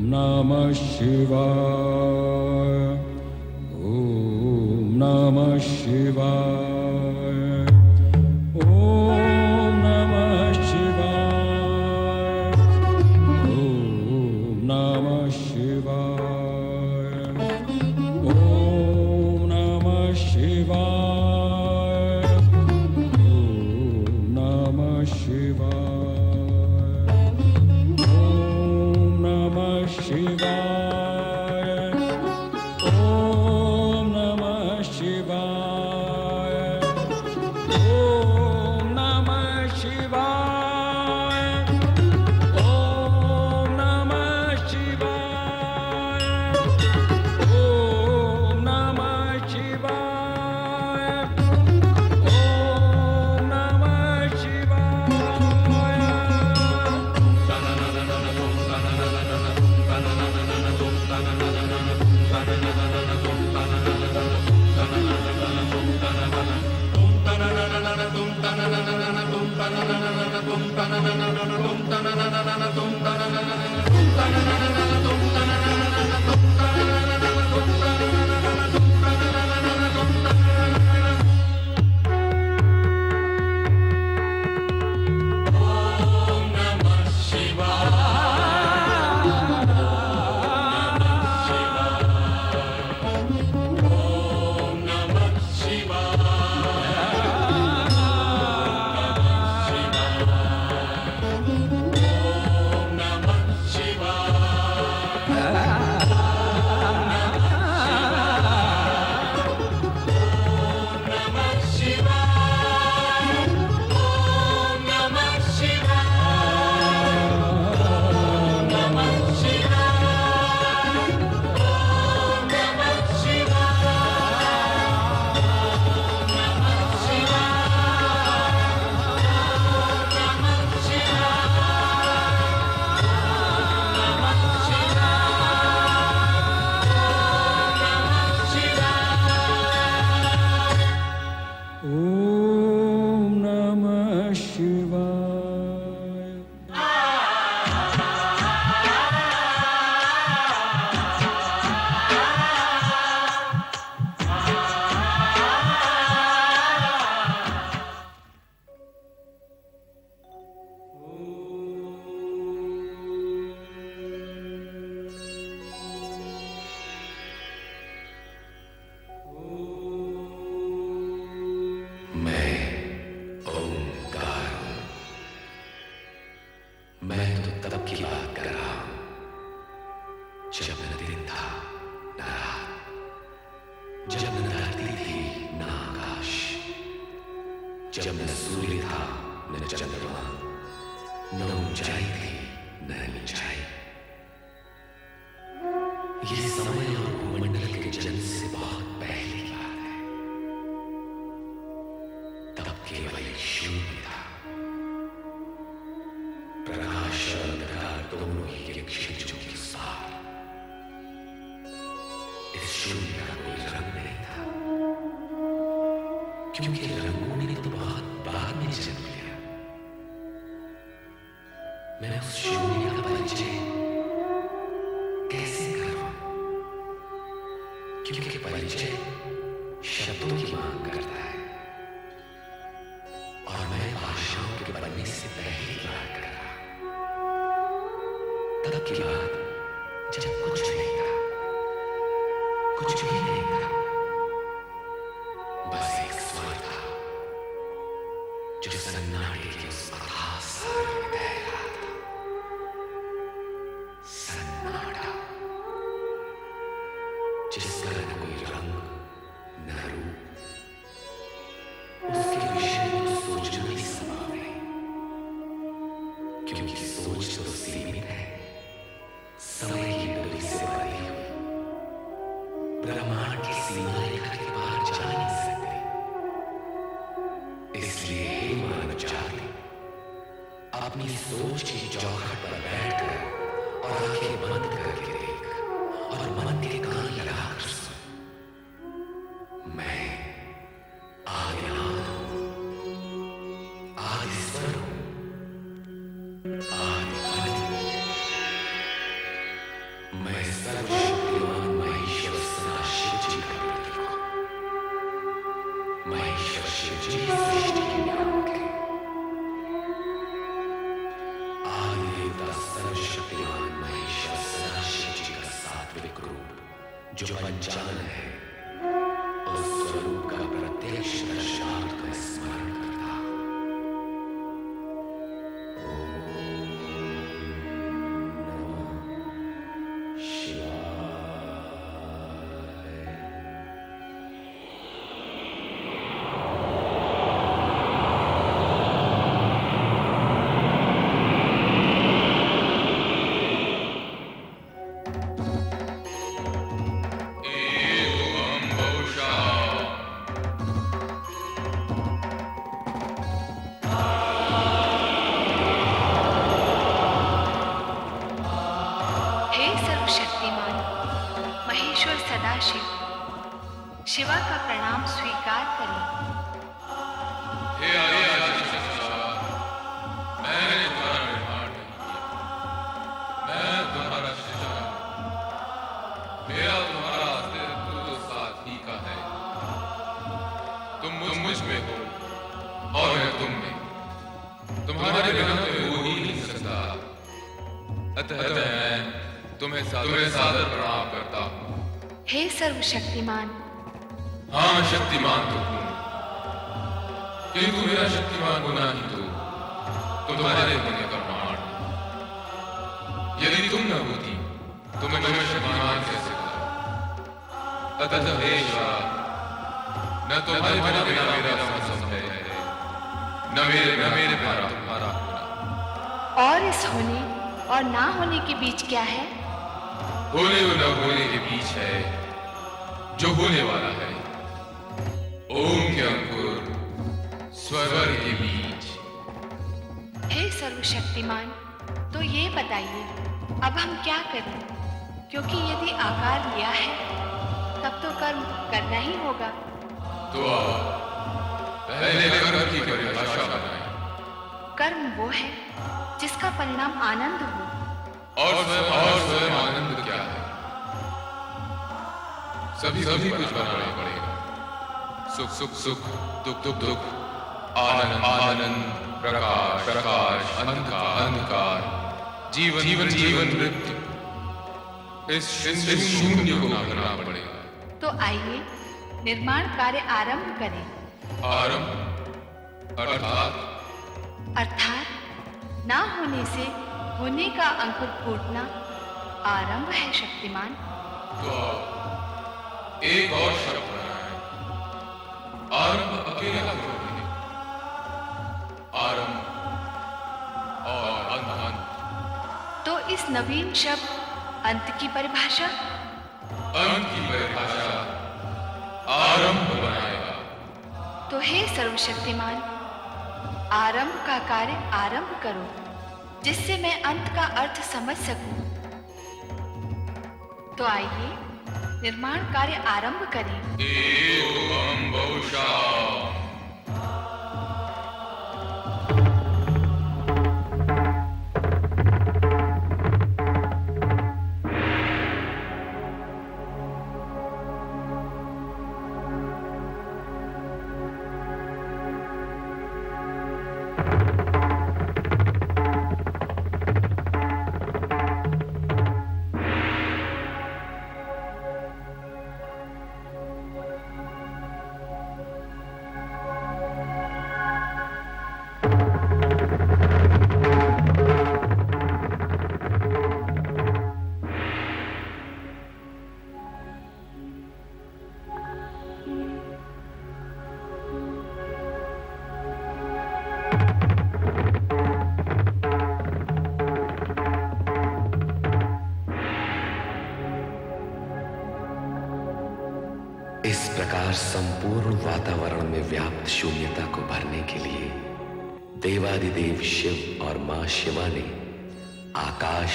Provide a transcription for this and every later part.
नमः शिवाय। ॐ नमः शिवाय। ॐ नमः शिवाय। ॐ नमः शिवाय। ॐ नमः शिवाय। ॐ नमः शिवाय। ॐ नमः शिवाय। ॐ नमः शिवाय। ॐ नमः शिवाय। ॐ नमः शिवाय। ॐ नमः शिवाय। ॐ नमः मैं तो तब की बात कर रहा हूं जब न दिन था न रात, जब न धरती थी न आकाश, जब न सूर्य था न चंद्रमा, न ऊंचाई थी न नीचाई। ये समय और भूमंडल के जन्म से बहुत पहले की बात है। तब केवल शून्य था। प्रकाश और अंधकार दोनों ही एक क्षितिजों के साथ। इस शून्य का कोई रंग नहीं था, क्योंकि रंगों ने तो बहुत बाद में जन्म लिया। मैं उस शून्य का परिचय कैसे करूं? क्योंकि परिचय शब्दों की मांग करता है, और मैं भाषाओं के बनने से पहले की बात कर रहा हूं। तब की बात जब कुछ नहीं था, कुछ भी नहीं था, बस एक स्वर था जो सन्नाटे के उस अथाह सागर में बह रहा था। सन्नाटा जिसका न कोई रंग न रूप, उसके विषय में सोचना भी संभव नहीं, क्योंकि सोच तो सीमित है, समय की डोरी से बंधी हुई, ब्रह्मांड की सीमा रेखा के पार जा नहीं सकती। इसलिए हे मानव जाति, अपनी सोच की चौखट पर बैठकर और आंखें बंद करके देख, और मन के कान लगाकर सुन। मैं आदिनाथ हूं, आदिस्वर हूं, आदिबल हूं। मैं सर्वशक्तिमान महेश्वर सदाशिव जी का प्रतीक हूं। महेश्वर शिव जी सृष्टि के नियामक हैं। आदि देवता सर्वशक्तिमान महेश्वर सदाशिव जी का सात्विक रूप जो पंचानन है, उस स्वरूप का प्रत्यक्ष दर्शनार्थ का स्मरण करता। शिवा का प्रणाम स्वीकार करें। हे आदिशक्ति शिवा, मैंने तुम्हारा निर्माण नहीं किया, मैं तुम्हारा शिष्य हूं। मेरा तुम्हारा अस्तित्व तो साथ ही का है। तुम मुझ में हो और मैं तुम में। तुम्हारे बिना तो हो ही नहीं सकता। अतः मैं तुम्हें सादर प्रणाम करता हूं। हे सर्वशक्तिमान। हाँ, मैं शक्तिमान तो हूं, किंतु मेरा शक्तिमान होना ही तो तुम्हारे होने का प्रमाण है। यदि तुम न होती तो मैं शक्तिमान कैसे होता? अतः हे शिवा, न तुम्हारे बिना मेरा संभव है, न मेरे बिना तुम्हारा होना। और इस होने और ना होने के बीच क्या है? होने और न होने के बीच है जो होने वाला है। ओम के अंकुर स्वर के बीच। हे सर्वशक्तिमान, तो ये बताइए अब हम क्या करें? क्योंकि यदि आकार लिया है तब तो कर्म करना ही होगा। तो पहले कर्म की परिभाषा बनाएं। कर्म वो है जिसका परिणाम आनंद हो। और स्वयं आनंद क्या है? सभी कुछ बनाना पड़ेगा। सुख, दुख, आनंद, प्रकाश, अंधकार, जीवन, मृत्यु। इस शून्य को बनाना पड़ेगा। तो आइए निर्माण कार्य आरंभ करें। आरंभ अर्थात ना होने से होने का अंकुर फूटना आरंभ है शक्तिमान। तो एक और शब्द आरंभ अकेला क्यों है? आरंभ और अंत। तो इस नवीन शब्द अंत की परिभाषा? अंत की परिभाषा आरंभ बनाएगा। तो हे सर्वशक्तिमान, आरंभ का कार्य आरंभ करो जिससे मैं अंत का अर्थ समझ सकूं। तो आइए निर्माण कार्य आरंभ करें। एवं बहुशः। इस प्रकार संपूर्ण वातावरण में व्याप्त शून्यता को भरने के लिए देवादिदेव शिव और मां शिवा ने आकाश,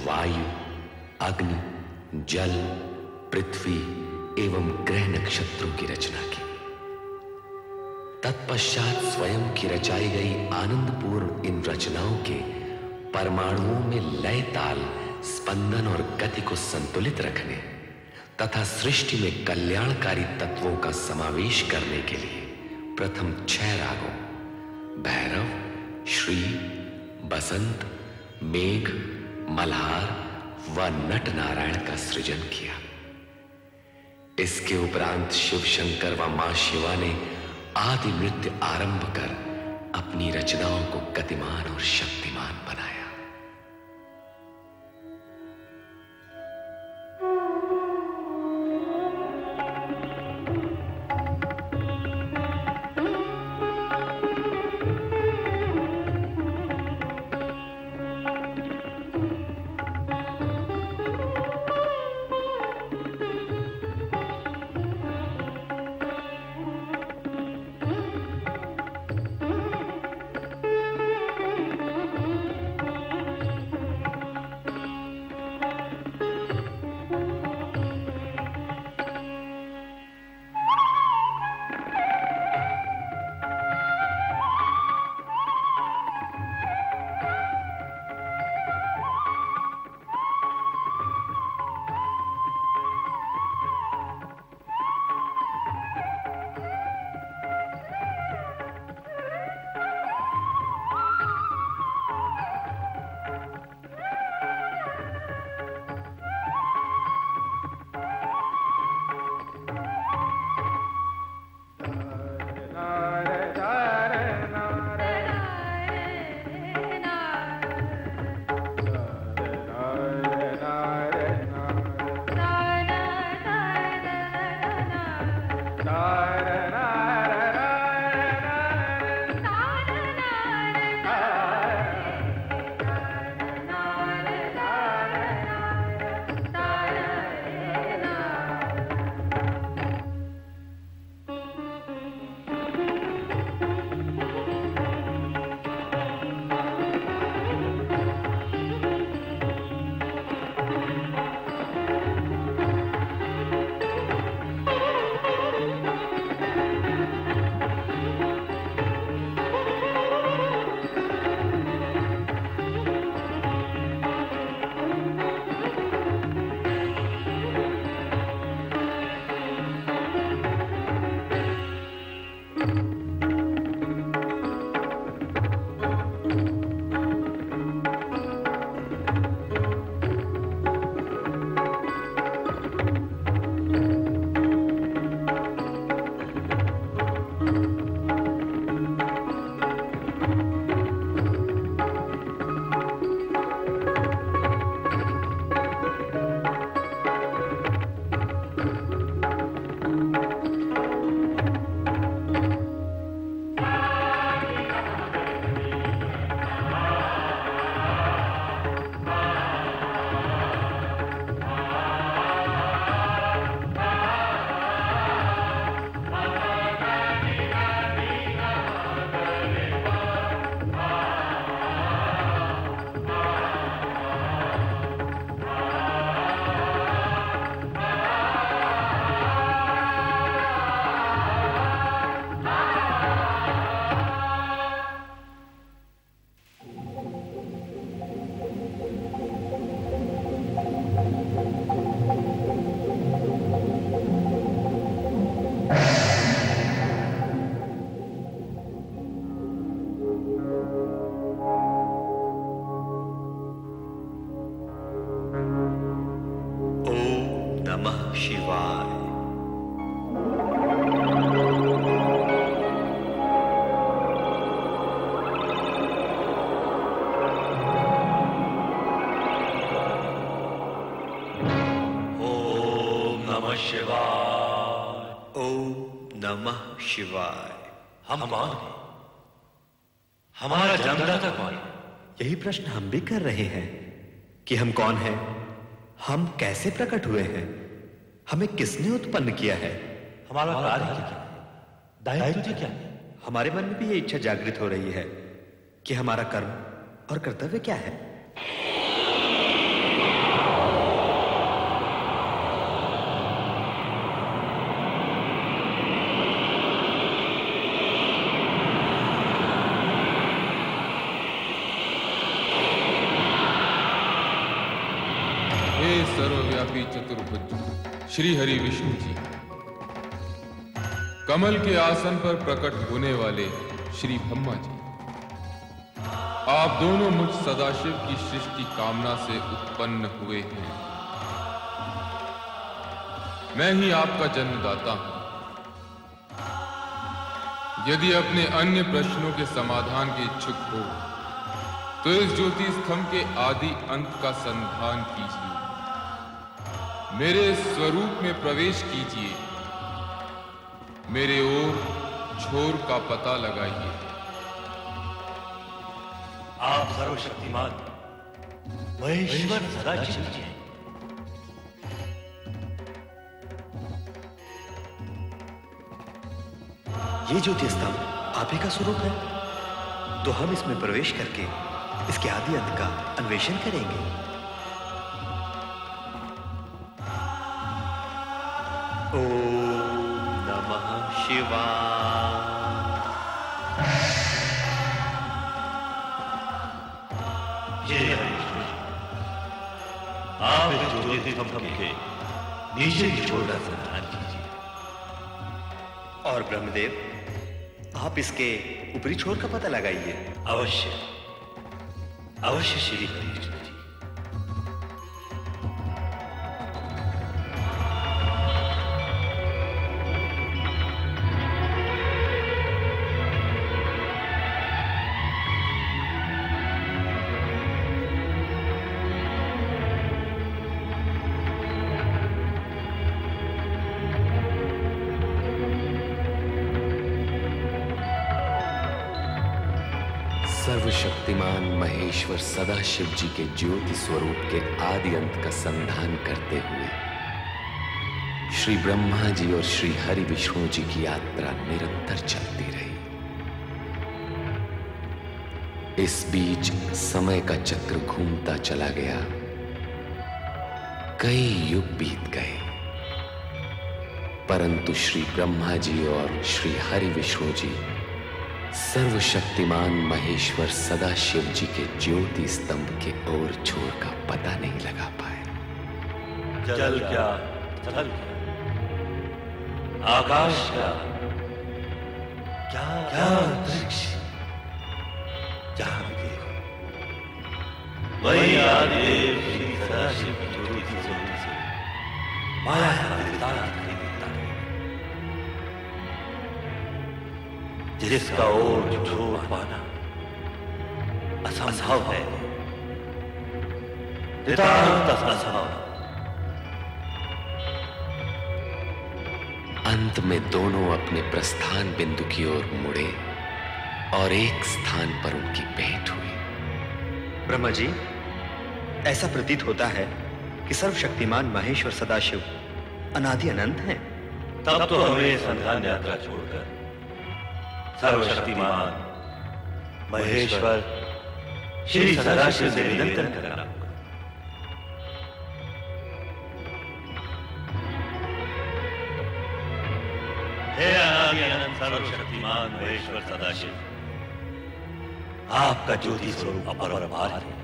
वायु, अग्नि, जल, पृथ्वी एवं ग्रह नक्षत्रों की रचना की। तत्पश्चात स्वयं की रचाई गई आनंदपूर्ण इन रचनाओं के परमाणुओं में लय ताल स्पंदन और गति को संतुलित रखने तथा सृष्टि में कल्याणकारी तत्वों का समावेश करने के लिए प्रथम 6 रागों भैरव, श्री, बसंत, मेघ, मल्हार व नट नारायण का सृजन किया। इसके उपरांत शिव शंकर व मां शिवा ने आदि नृत्य आरंभ कर अपनी रचनाओं को गतिमान और शक्तिमान बनाया। शिवाय। ओम नमः शिवाय। ओम नमः शिवाय। हम कौन हैं? हमारा जन्मदाता कौन है? यही प्रश्न हम भी कर रहे हैं कि हम कौन हैं, हम कैसे प्रकट हुए हैं, हमें किसने उत्पन्न किया है, हमारा कार्य क्या है, दायित्व क्या है? हमारे मन में भी ये इच्छा जागृत हो रही है कि हमारा कर्म और कर्तव्य क्या है। हे सर्वव्यापी चतुर्भुज श्री हरि विष्णु जी, कमल के आसन पर प्रकट होने वाले श्री ब्रह्मा जी, आप दोनों मुझ सदाशिव की सृष्टि कामना से उत्पन्न हुए हैं। मैं ही आपका जन्मदाता हूं। यदि अपने अन्य प्रश्नों के समाधान के इच्छुक हो तो इस ज्योति स्तंभ के आदि अंत का संधान कीजिए, मेरे स्वरूप में प्रवेश कीजिए, मेरे ओर छोर का पता लगाइए। आप सर्वशक्तिमान महेश्वर सदाशिव जी हैं। ये ज्योति स्तंभ आप ही का स्वरूप है, तो हम इसमें प्रवेश करके इसके आदि अंत का अन्वेषण करेंगे। ओम नमः शिवाय। जय विष्णु जी, आप इस ज्योति स्तंभ के नीचे की छोर का संधान कीजिए। और ब्रह्मदेव, आप इसके ऊपरी छोर का पता लगाइए। अवश्य अवश्य श्री हरि विष्णु जी। सर्वशक्तिमान महेश्वर सदाशिव जी के ज्योति स्वरूप के आदि अंत का संधान करते हुए श्री ब्रह्मा जी और श्री हरि विष्णु जी की यात्रा निरंतर चलती रही। इस बीच समय का चक्र घूमता चला गया। कई युग बीत गए, परंतु श्री ब्रह्मा जी और श्री हरि विष्णु जी सर्वशक्तिमान महेश्वर सदाशिव जी के ज्योति स्तंभ के ओर छोर का पता नहीं लगा पाए। जल क्या थल क्या, आकाश क्या क्या क्या अंतरिक्ष, जहां भी देखो वही आदिदेव श्री सदाशिव की ज्योति स्वरूप से माया का विस्तार दिखता है, जिसका और छोड़ पाना असंभव है, नितांत असंभव। अंत में दोनों अपने प्रस्थान बिंदु की ओर मुड़े और एक स्थान पर उनकी भेंट हुई। ब्रह्मा जी, ऐसा प्रतीत होता है कि सर्वशक्तिमान महेश्वर सदाशिव अनादि अनंत हैं। तब तो हमें संधान यात्रा छोड़कर सर्वशक्तिमान महेश्वर श्री सदाशिव से निरंतर करना होगा। हे अनादि अनंत सर्वशक्तिमान महेश्वर सदाशिव, आपका ज्योति स्वरूप अपरंपार है।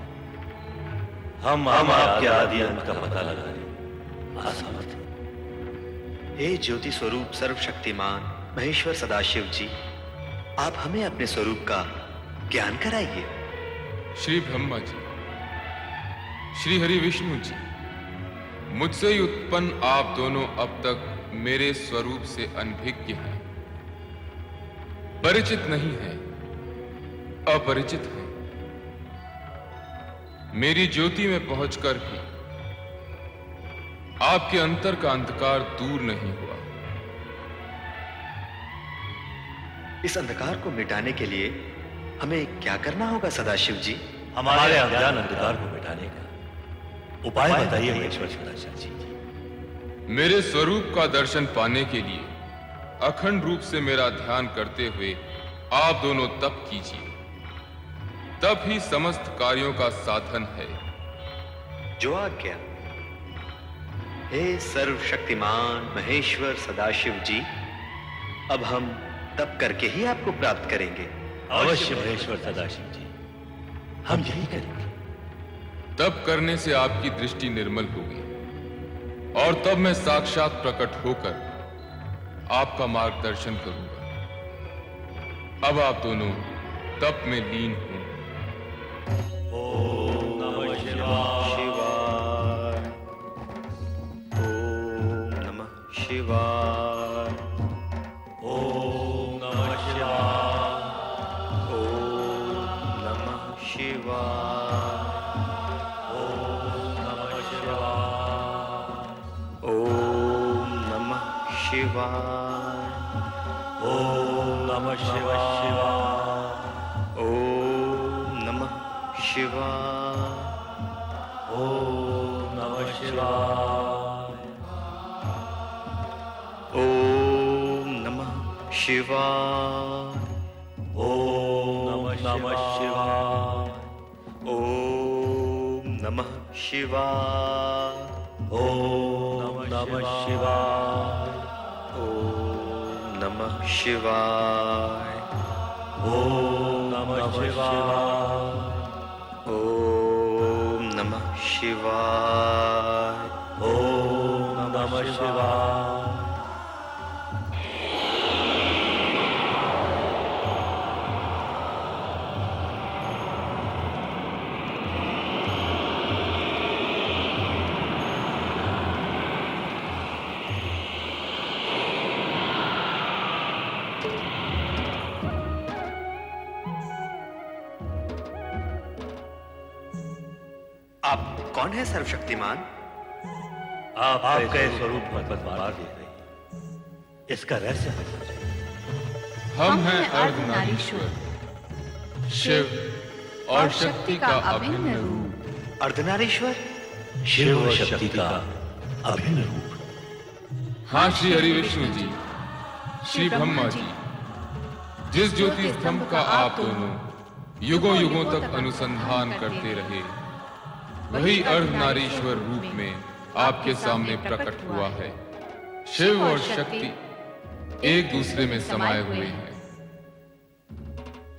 हम आपके आदि अंत का पता लगाने असमर्थ हैं। हे ज्योति स्वरूप सर्वशक्तिमान महेश्वर सदाशिव जी, आप हमें अपने स्वरूप का ज्ञान कराइए। श्री ब्रह्मा जी, श्री हरि विष्णु जी, मुझसे ही उत्पन्न आप दोनों अब तक मेरे स्वरूप से अनभिज्ञ हैं, परिचित नहीं हैं, अपरिचित हैं। मेरी ज्योति में पहुंचकर भी आपके अंतर का अंधकार दूर नहीं हुआ। इस अंधकार को मिटाने के लिए हमें क्या करना होगा सदाशिव जी? हमारे अज्ञान अंधकार को मिटाने का उपाय बताइए महेश्वर सदाशिव जी। मेरे स्वरूप का दर्शन पाने के लिए अखंड रूप से मेरा ध्यान करते हुए आप दोनों तप कीजिए, तप ही समस्त कार्यों का साधन है। जो आज्ञा। हे सर्वशक्तिमान महेश्वर सदाशिव जी, अब हम तप करके ही आपको प्राप्त करेंगे। अवश्य महेश्वर सदाशिव जी, हम यही करेंगे। तप करने से आपकी दृष्टि निर्मल होगी और तब मैं साक्षात प्रकट होकर आपका मार्गदर्शन करूंगा। अब आप दोनों तप में लीन हों। ओम नमः शिवाय। ओम नमः शिवाय। ओम नमः शिवाय। ओम नमः शिवाय। ओम नमः शिवाय। ओम नमः शिवाय। ओम नमः शिवाय। ओम नमः शिवाय। ओम नमः शिवाय। ओम नमः शिवाय। ओम नमः शिवाय। ओम नमः शिवाय। ओम नमः शिवाय। ओम नमः शिवाय। ओम नमः शिवाय। ओम नमः शिवाय। ओम नमः शिवाय। आप कौन है सर्वशक्तिमान? आप आपके स्वरूप मत बार दे रहे, इसका रहस्य बताइए। हम हैं अर्धनारीश्वर, शिव और शक्ति का अभिन्न रूप। अर्धनारीश्वर? शिव और शक्ति का अभिन्न रूप। हाँ श्री हरि विष्णु जी, श्री ब्रह्मा जी, जिस ज्योति स्तंभ का आप दोनों युगों युगों तक अनुसंधान करते रहे, वही अर्धनारीश्वर रूप में आपके सामने प्रकट हुआ है। शिव और शक्ति एक दूसरे में समाये हुए हैं।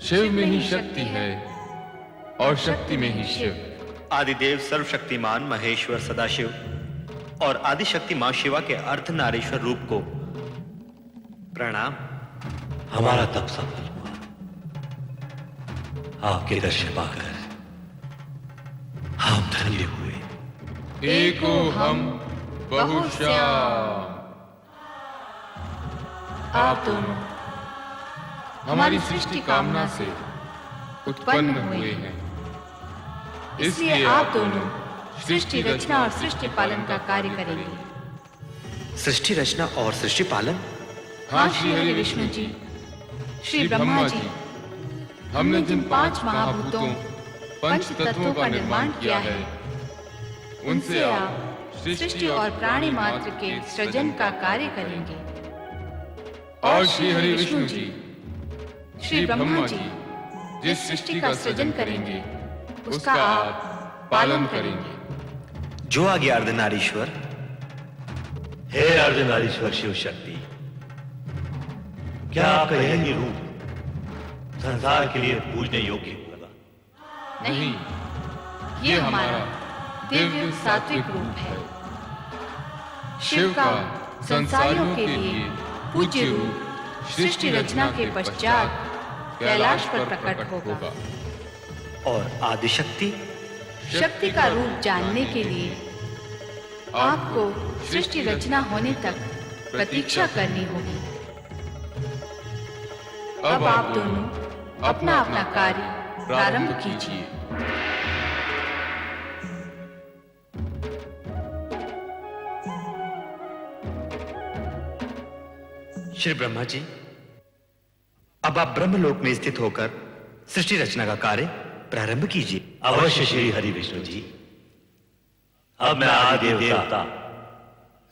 शिव में ही शक्ति है और शक्ति में ही शिव। आदिदेव सर्वशक्तिमान महेश्वर सदाशिव और आदिशक्ति मां शिवा के अर्धनारीश्वर रूप को प्रणाम। हमारा तप सफल हुआ। आपके दर्शन पाकर हम धन्य हुए। एको हम बहुश्याम। आप दोनों हमारी सृष्टि कामना से उत्पन्न हुए हैं, इसलिए आप दोनों सृष्टि रचना और सृष्टि पालन का कार्य करेंगे। सृष्टि रचना और सृष्टि पालन? हाँ श्री हरि विष्णु जी, श्री ब्रह्मा जी, हमने जिन 5 महाभूतों पंच तत्वों का निर्माण किया है, उनसे आप सृष्टि और प्राणी मात्र के सृजन का कार्य करेंगे। और श्री हरि विष्णु जी, श्री ब्रह्मा जी, जिस सृष्टि का सृजन करेंगे उसका आप पालन करेंगे। जो आ गया अर्धनारीश्वर। हे अर्धनारीश्वर शिव शक्ति, क्या आपका यह रूप संसार के लिए पूजने योग्य होगा? नहीं, ये हमारा दिव्य सात्विक रूप है। शिव का संसारियों के लिए पूज्य रूप सृष्टि रचना के पश्चात कैलाश पर प्रकट होगा। और आदिशक्ति? शक्ति का रूप जानने के लिए आपको सृष्टि रचना होने तक प्रतीक्षा करनी होगी। अब आप दोनों अपना अपना कार्य प्रारंभ कीजिए। श्री ब्रह्मा जी, अब आप ब्रह्मलोक में स्थित होकर सृष्टि रचना का कार्य प्रारंभ कीजिए। अवश्य श्री हरि विष्णु जी। अब मैं आदि देवता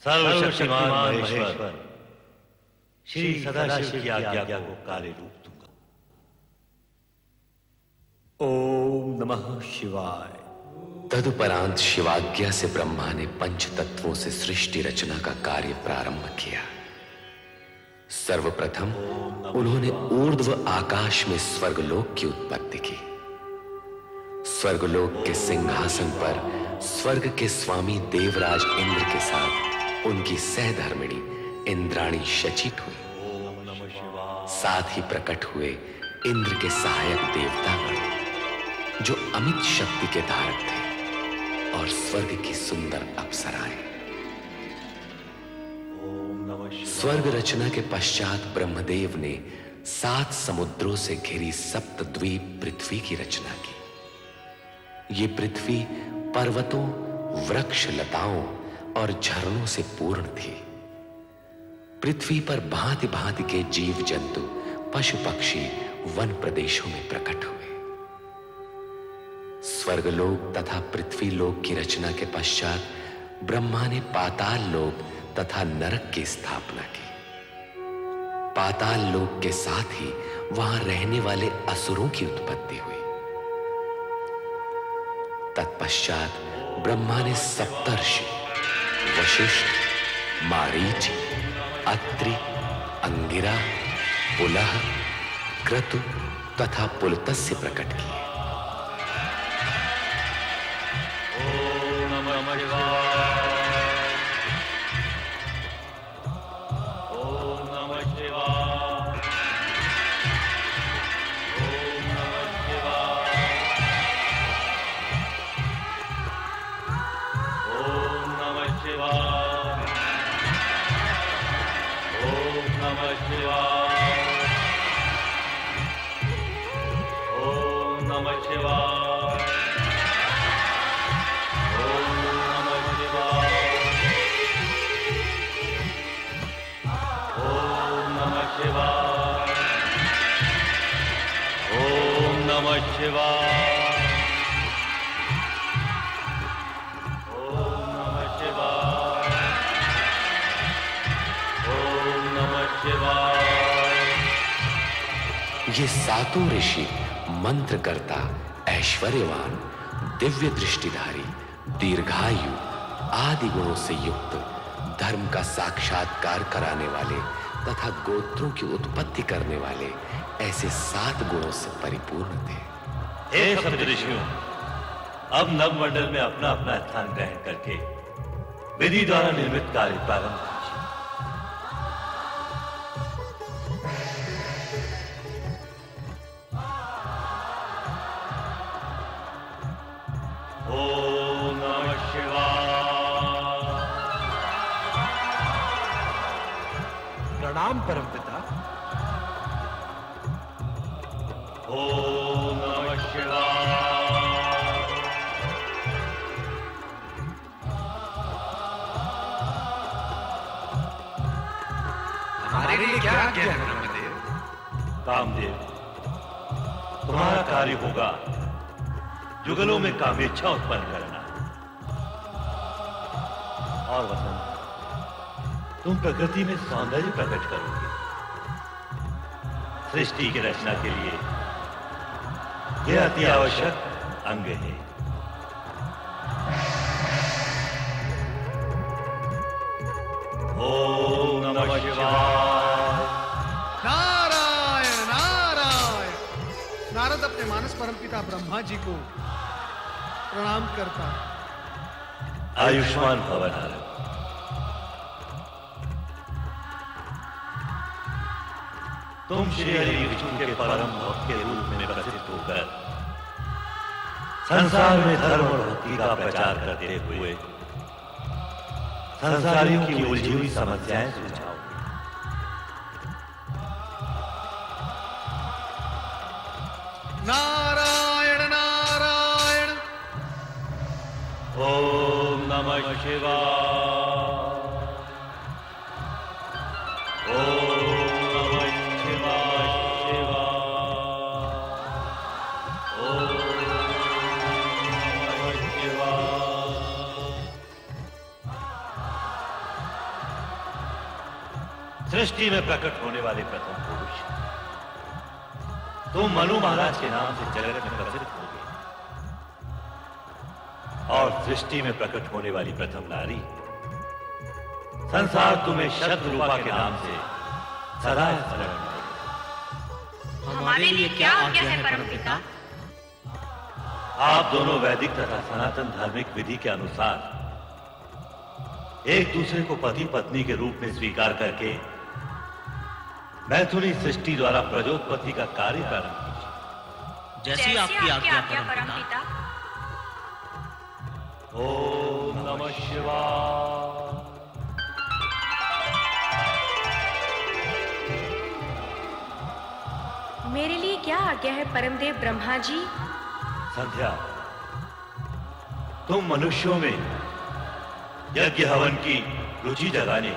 सर्वशक्तिमान महेश्वर श्री सदाशिव की आज्ञा को कार्य रूप दूंगा। ओम नमः शिवाय। तदुपरांत शिवाज्ञा से ब्रह्मा ने पंच तत्वों से सृष्टि रचना का कार्य प्रारंभ किया। सर्वप्रथम उन्होंने ऊर्ध्व आकाश में स्वर्गलोक की उत्पत्ति की। स्वर्गलोक के सिंहासन पर स्वर्ग के स्वामी देवराज इंद्र के साथ उनकी सहधर्मिणी इंद्राणी शचित हुई। साथ ही प्रकट हुए इंद्र के सहायक देवतागण जो अमित शक्ति के धारक थे और स्वर्ग की सुंदर अप्सराएं। स्वर्ग रचना के पश्चात ब्रह्मदेव ने 7 समुद्रों से घिरी सप्तद्वीप पृथ्वी की रचना की। ये पृथ्वी पर्वतों, वृक्ष, लताओं और झरनों से पूर्ण थी। पृथ्वी पर भांति भांति के जीव जंतु, पशु पक्षी वन प्रदेशों में प्रकट हुए। स्वर्गलोक तथा पृथ्वी लोक की रचना के पश्चात ब्रह्मा ने पाताल लोक तथा नरक की स्थापना की। पाताल लोक के साथ ही वहां रहने वाले असुरों की उत्पत्ति हुई। तत्पश्चात ब्रह्मा ने सप्तर्षि वशिष्ठ, मारीच, अत्रि, अंगिरा, पुलह, क्रतु तथा पुलत्स्य प्रकट किए। ये सातों ऋषि मंत्रकर्ता, ऐश्वर्यवान, दिव्य दृष्टिधारी, दीर्घायु आदि गुणों से युक्त, धर्म का साक्षात्कार कराने वाले तथा गोत्रों की उत्पत्ति करने वाले ऐसे 7 गुणों से परिपूर्ण थे। हे सप्तऋषियों, अब नवमंडल में अपना अपना स्थान ग्रहण करके विधि द्वारा निर्मित कार्य प्रारंभ कीजिए। ओम नमः शिवाय। प्रणाम परमपिता। ओम नमः शिवाय। हमारे लिए क्या आज्ञा है ब्रह्मदेव? कामदेव, तुम्हारा कार्य होगा जुगलों में कामेच्छा उत्पन्न करना। और वसंत, तुम प्रकृति में सौंदर्य प्रकट करोगे। सृष्टि की रचना के लिए यह अति आवश्यक अंग है। ओम नमः शिवाय। नारायण नारायण। नारद अपने मानस परमपिता ब्रह्मा जी को प्रणाम करता। आयुष्मान भव नारद। तुम श्री हरि विष्णु के परम भक्त के रूप में प्रसिद्ध होकर संसार में धर्म और भक्ति का प्रचार करते हुए संसारियों की उलझी हुई समस्याएं सुलझाओ। नारायण नारायण। ओम नमः शिवाय। ओम नमः शिवाय शिवाय। ओम नमः शिवाय। सृष्टि में प्रकट होने वाले प्रथम पुरुष तुम मनु महाराज के नाम से जगत में प्रसिद्ध हो गए, और सृष्टि में प्रकट होने वाली प्रथम नारी संसार तुम्हें शतरूपा के नाम से सदा स्मरण करेगा। हमारे लिए क्या आज्ञा है परमपिता? आप दोनों वैदिक तथा सनातन धार्मिक विधि के अनुसार एक दूसरे को पति पत्नी के रूप में स्वीकार करके मैथुनी सृष्टि द्वारा प्रजोत्पत्ति का कार्य प्रारंभ कीजिए। जैसी आपकी आज्ञा परमपिता। ओम नमः शिवाय। मेरे लिए क्या आज्ञा है परमदेव ब्रह्मा जी? संध्या, तुम मनुष्यों में यज्ञ हवन की रुचि जगाने,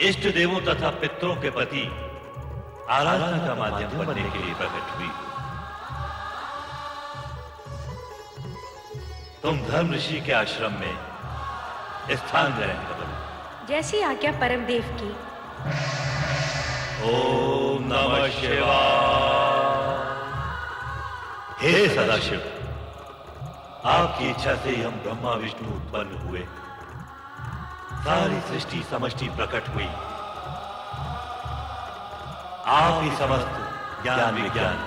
इष्ट देवों तथा पितरों के प्रति आराधना का माध्यम बनने के लिए प्रकट हुई। तुम धर्म ऋषि के आश्रम में स्थान ग्रहण करो। जैसी आज्ञा परमदेव की। ओम नमः शिवाय। हे सदाशिव, आपकी इच्छा से ही हम ब्रह्मा विष्णु उत्पन्न हुए। सारी सृष्टि समष्टि प्रकट हुई। आप ही समस्त ज्ञान विज्ञान,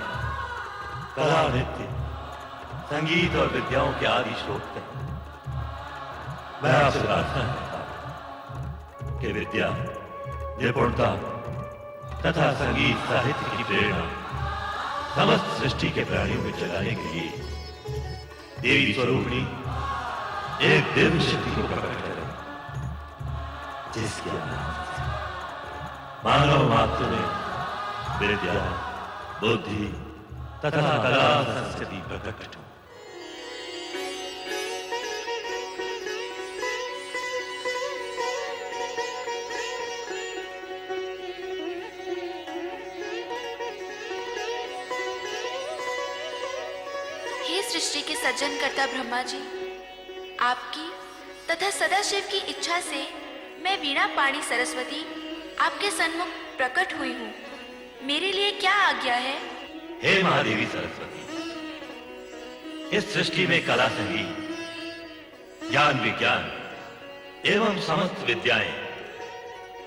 कला नृत्य, संगीत और विद्याओं के आदि स्रोत हैं। मैं आपसे प्रार्थना करता हूं कि विद्या, निपुणता तथा संगीत साहित्य की प्रेरणा समस्त सृष्टि के प्राणियों में जगाने के लिए देवी स्वरूपणी एक दिव्य शक्ति को प्रकट करें, जिसके मानव मात्र में विद्या, बुद्धि तथा कला संस्कृति प्रकट हो। सृष्टि के सृजनकर्ता ब्रह्मा जी, आपकी तथा सदाशिव की इच्छा से मैं वीणा पाणी सरस्वती आपके सन्मुख प्रकट हुई हूँ। मेरे लिए क्या आज्ञा है? हे महादेवी सरस्वती, इस सृष्टि में कला, संगीत, ज्ञान विज्ञान एवं समस्त विद्याएं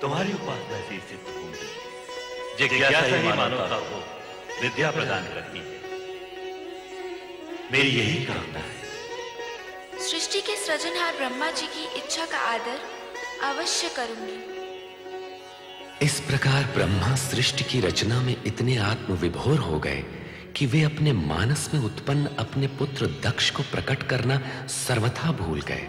तुम्हारी उपासना से सिद्ध होंगी। जिज्ञासा ही मानवता को विद्या प्रदान करती है। मेरी यही कामना है। सृष्टि के सृजनहार ब्रह्मा जी की इच्छा का आदर अवश्य करूंगी। इस प्रकार ब्रह्मा सृष्टि की रचना में इतने आत्मविभोर हो गए कि वे अपने मानस में उत्पन्न अपने पुत्र दक्ष को प्रकट करना सर्वथा भूल गए।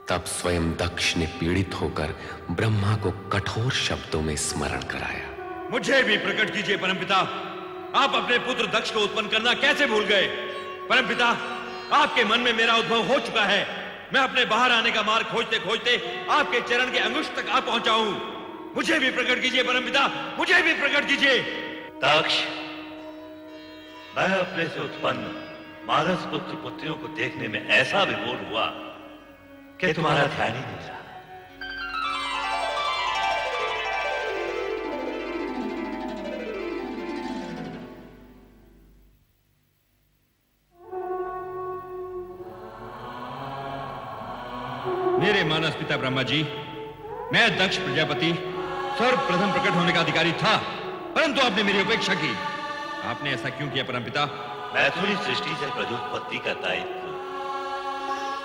तब स्वयं दक्ष ने पीड़ित होकर ब्रह्मा को कठोर शब्दों में स्मरण कराया। मुझे भी प्रकट कीजिए परमपिता। आप अपने पुत्र दक्ष को उत्पन्न करना कैसे भूल गए? परमपिता, आपके मन में मेरा उद्भव हो चुका है। मैं अपने बाहर आने का मार्ग खोजते खोजते आपके चरण के अंगुष्ठ तक आ पहुंचा हूं। मुझे भी प्रकट कीजिए परमपिता, मुझे भी प्रकट कीजिए। दक्ष, मैं अपने से उत्पन्न मानस पुत्र पुत्रियों को देखने में ऐसा विभोर हुआ कि तुम्हारा ध्यान ही नहीं रहा। मेरे मानस पिता ब्रह्मा जी, मैं दक्ष प्रजापति सर्वप्रथम प्रकट होने का अधिकारी था, परंतु आपने मेरी उपेक्षा की। आपने ऐसा क्यों किया परमपिता? मैथुनी सृष्टि से प्रजोत्पत्ति का दायित्व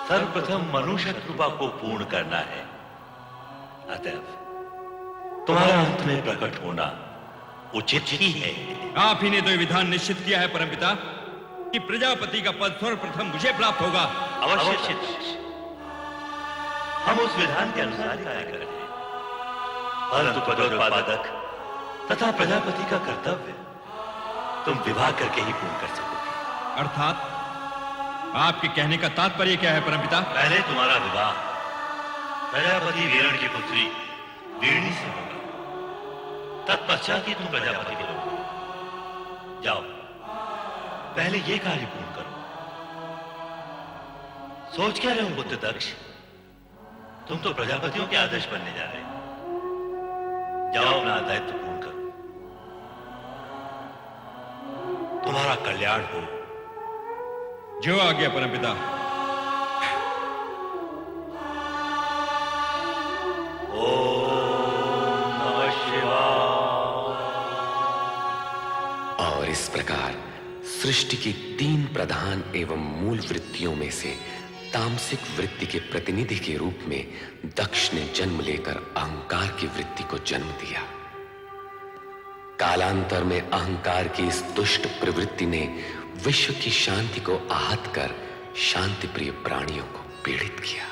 सर्वप्रथम मनुष्य कृपा को पूर्ण करना है। अतएव तुम्हारा अंत में प्रकट होना उचित ही है। आप ही ने तो ये विधान निश्चित किया है परमपिता कि प्रजापति का पद सर्वप्रथम मुझे प्राप्त होगा। अवश्य हम उस विधान के अनुसार ही कार्य करें, परंतु पदोत्पादक तथा प्रजापति का कर्तव्य तुम विवाह करके ही पूर्ण कर सकोगे। अर्थात आपके कहने का तात्पर्य क्या है परमपिता? पहले तुम्हारा विवाह प्रजापति वीरण की पुत्री वीरणी से होगा, तत्पश्चात ही तुम प्रजापति के लोग हो। जाओ, पहले ये कार्य पूर्ण करो। सोच क्या रहे हो पुत्र दक्ष? तुम तो प्रजापतियों के आदर्श बनने जा रहे हो। जाओ, अपना दायित्व पूर्ण करो। तुम्हारा कल्याण हो। जो आ गया परमपिता। ओम नमः शिवाय। और इस प्रकार सृष्टि की 3 प्रधान एवं मूल वृत्तियों में से तामसिक वृत्ति के प्रतिनिधि के रूप में दक्ष ने जन्म लेकर अहंकार की वृत्ति को जन्म दिया। कालांतर में अहंकार की इस दुष्ट प्रवृत्ति ने विश्व की शांति को आहत कर शांति प्रिय प्राणियों को पीड़ित किया।